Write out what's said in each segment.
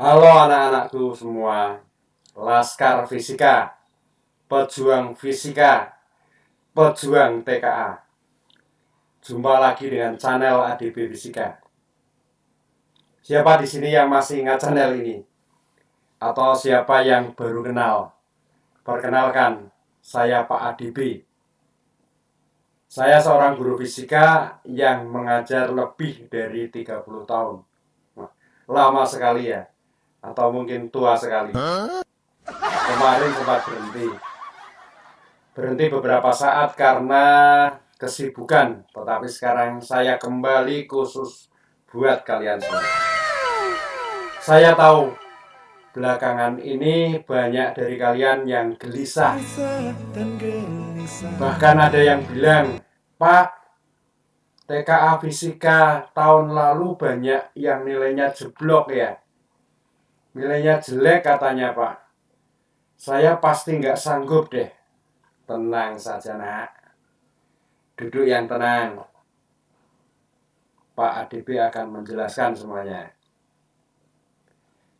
Halo anak-anakku semua, Laskar Fisika, pejuang fisika, pejuang TKA. Jumpa lagi dengan channel ADB Fisika. Siapa di sini yang masih ingat channel ini? Atau siapa yang baru kenal? Perkenalkan, saya Pak ADB. Saya seorang guru fisika yang mengajar lebih dari 30 tahun. Lama sekali ya, atau mungkin tua sekali. Kemarin sempat berhenti beberapa saat karena kesibukan, tetapi sekarang saya kembali khusus buat kalian semua. Saya tahu belakangan ini banyak dari kalian yang gelisah. Bahkan ada yang bilang, Pak, TKA Fisika tahun lalu banyak yang nilainya jeblok ya. Nilainya jelek katanya Pak. Saya pasti nggak sanggup deh. Tenang saja nak. Duduk yang tenang. Pak ADB akan menjelaskan semuanya.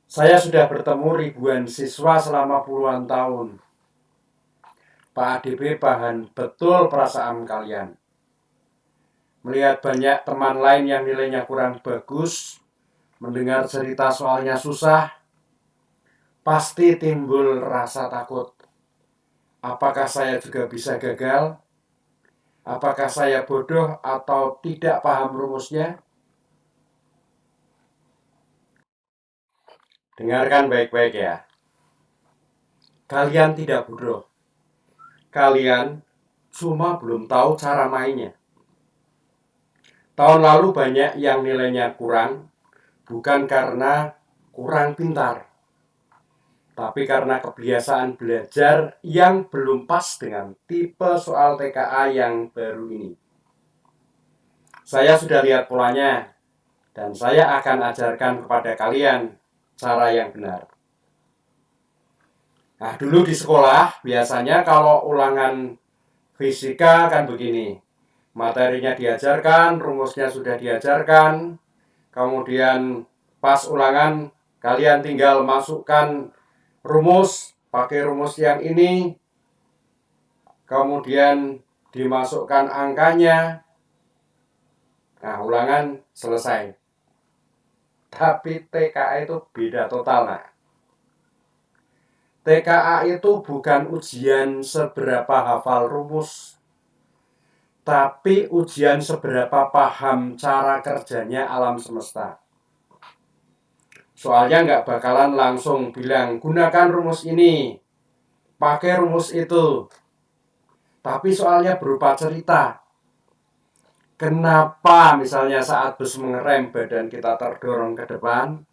Saya sudah bertemu ribuan siswa selama puluhan tahun. Pak ADB paham betul perasaan kalian. Melihat banyak teman lain yang nilainya kurang bagus, mendengar cerita soalnya susah, pasti timbul rasa takut. Apakah saya juga bisa gagal? Apakah saya bodoh atau tidak paham rumusnya? Dengarkan baik-baik ya. Kalian tidak bodoh. Kalian cuma belum tahu cara mainnya. Tahun lalu banyak yang nilainya kurang, bukan karena kurang pintar, tapi karena kebiasaan belajar yang belum pas dengan tipe soal TKA yang baru ini. Saya sudah lihat polanya, dan saya akan ajarkan kepada kalian cara yang benar. Nah, dulu di sekolah biasanya kalau ulangan fisika kan begini. Materinya diajarkan, rumusnya sudah diajarkan, kemudian pas ulangan kalian tinggal masukkan rumus, pakai rumus yang ini, kemudian dimasukkan angkanya. Nah, ulangan selesai. Tapi TKA itu beda total, nah. TKA itu bukan ujian seberapa hafal rumus, tapi ujian seberapa paham cara kerjanya alam semesta. Soalnya nggak bakalan langsung bilang, gunakan rumus ini, pakai rumus itu. Tapi soalnya berupa cerita. Kenapa misalnya saat bus mengerem badan kita terdorong ke depan?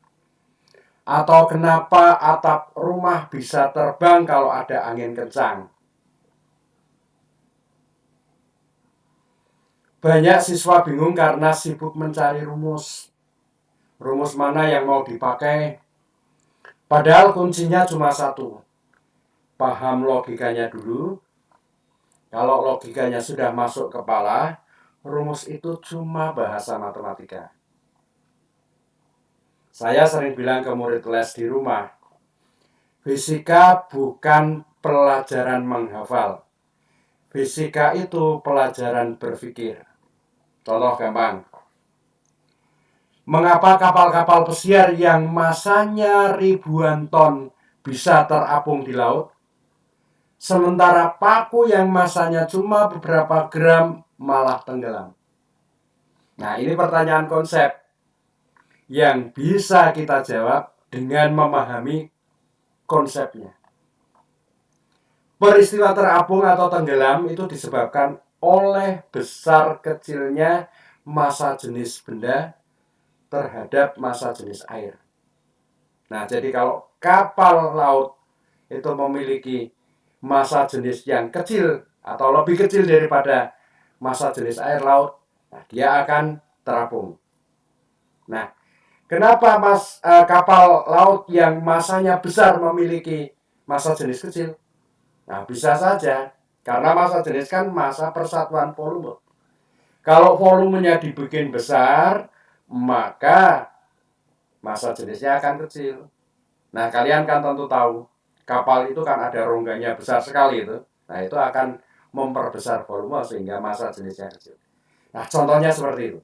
Atau kenapa atap rumah bisa terbang kalau ada angin kencang? Banyak siswa bingung karena sibuk mencari rumus. Rumus mana yang mau dipakai? Padahal kuncinya cuma satu. Paham logikanya dulu. Kalau logikanya sudah masuk kepala, rumus itu cuma bahasa matematika. Saya sering bilang ke murid les di rumah, fisika bukan pelajaran menghafal. Fisika itu pelajaran berpikir. Contoh gampang. Mengapa kapal-kapal pesiar yang masanya ribuan ton bisa terapung di laut? Sementara paku yang masanya cuma beberapa gram malah tenggelam. Nah, ini pertanyaan konsep yang bisa kita jawab dengan memahami konsepnya. Peristiwa terapung atau tenggelam itu disebabkan oleh besar kecilnya massa jenis benda terhadap massa jenis air. Nah, jadi kalau kapal laut itu memiliki massa jenis yang kecil atau lebih kecil daripada massa jenis air laut, nah, dia akan terapung. Nah, kenapa kapal laut yang massanya besar memiliki massa jenis kecil? Nah, bisa saja karena massa jenis kan massa persatuan volume. Kalau volumenya dibikin besar, maka massa jenisnya akan kecil. Nah, kalian kan tentu tahu, kapal itu kan ada rongganya besar sekali itu. Nah, itu akan memperbesar volume sehingga massa jenisnya kecil. Nah, contohnya seperti itu.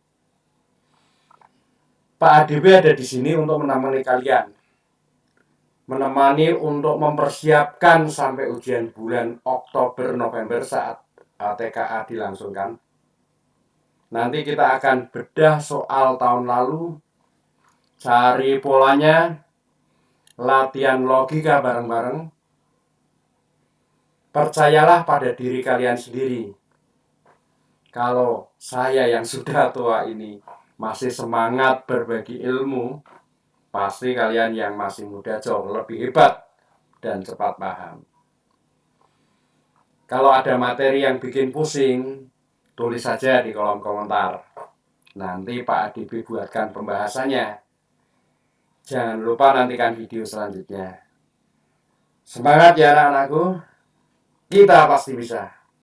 Pak ADB ada di sini untuk menemani kalian. Menemani untuk mempersiapkan sampai ujian bulan Oktober November saat TKA dilangsungkan. Nanti kita akan bedah soal tahun lalu, cari polanya, latihan logika bareng-bareng. Percayalah pada diri kalian sendiri. Kalau saya yang sudah tua ini masih semangat berbagi ilmu, pasti kalian yang masih muda jauh lebih hebat dan cepat paham. Kalau ada materi yang bikin pusing, tulis saja di kolom komentar. Nanti Pak ADB buatkan pembahasannya. Jangan lupa nantikan video selanjutnya. Semangat ya anak-anakku, kita pasti bisa.